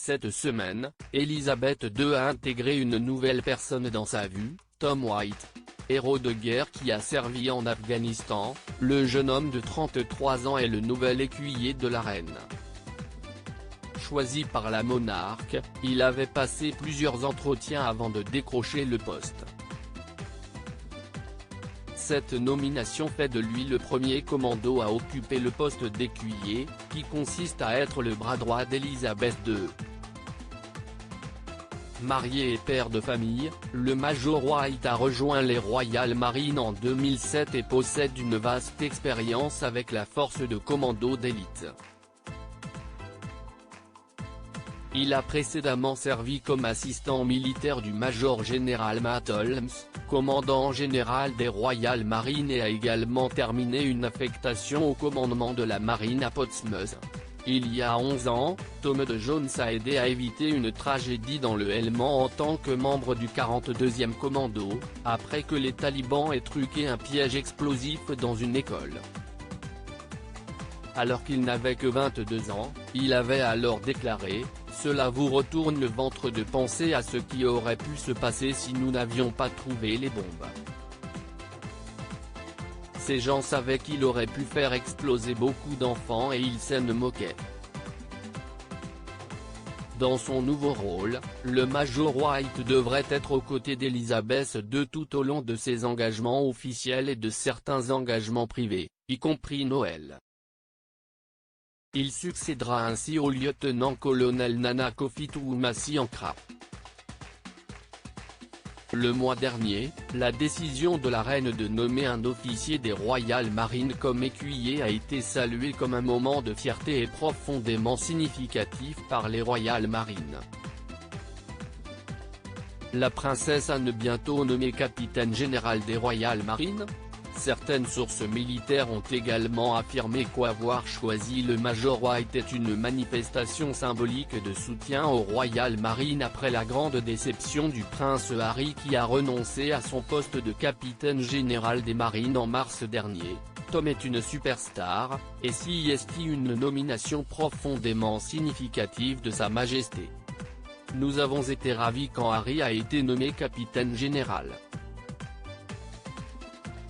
Cette semaine, Elisabeth II a intégré une nouvelle personne dans sa vie, Tom White. Héros de guerre qui a servi en Afghanistan, le jeune homme de 33 ans est le nouvel écuyer de la reine. Choisi par la monarque, il avait passé plusieurs entretiens avant de décrocher le poste. Cette nomination fait de lui le premier commando à occuper le poste d'écuyer, qui consiste à être le bras droit d'Elisabeth II. Marié et père de famille, le Major White a rejoint les Royal Marines en 2007 et possède une vaste expérience avec la force de commando d'élite. Il a précédemment servi comme assistant militaire du Major général Matt Holmes, commandant général des Royal Marines, et a également terminé une affectation au commandement de la marine à Portsmouth. Il y a 11 ans, Tom Jones a aidé à éviter une tragédie dans le Helmand en tant que membre du 42e commando, après que les talibans aient truqué un piège explosif dans une école. Alors qu'il n'avait que 22 ans, il avait alors déclaré: « Cela vous retourne le ventre de penser à ce qui aurait pu se passer si nous n'avions pas trouvé les bombes. Ces gens savaient qu'il aurait pu faire exploser beaucoup d'enfants et ils s'en moquaient. » Dans son nouveau rôle, le Major White devrait être aux côtés d'Elisabeth II tout au long de ses engagements officiels et de certains engagements privés, y compris Noël. Il succédera ainsi au lieutenant-colonel Nana Kofi Toumassi Ankra. Le mois dernier, la décision de la reine de nommer un officier des Royal Marines comme écuyer a été saluée comme un moment de fierté et profondément significatif par les Royal Marines. La princesse Anne bientôt nommée capitaine générale des Royal Marines. Certaines sources militaires ont également affirmé qu'avoir choisi le Major White est une manifestation symbolique de soutien aux Royal Marines après la grande déception du prince Harry qui a renoncé à son poste de capitaine général des Marines en mars dernier. Tom est une superstar, et c'est une nomination profondément significative de Sa Majesté. Nous avons été ravis quand Harry a été nommé capitaine général.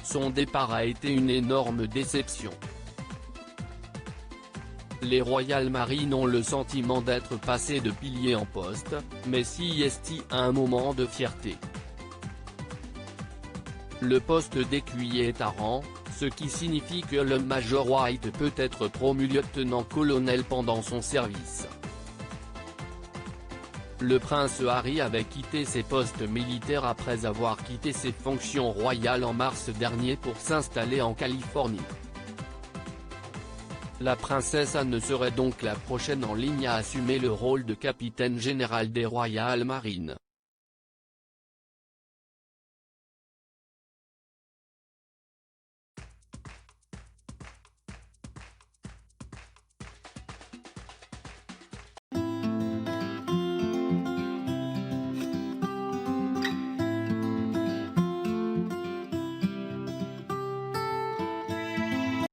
Son départ a été une énorme déception. Les Royal Marines ont le sentiment d'être passés de pilier en poste, mais c'est un moment de fierté. Le poste d'écuyer est à rang, ce qui signifie que le Major White peut être promu lieutenant-colonel pendant son service. Le prince Harry avait quitté ses postes militaires après avoir quitté ses fonctions royales en mars dernier pour s'installer en Californie. La princesse Anne serait donc la prochaine en ligne à assumer le rôle de capitaine général des Royal Marines.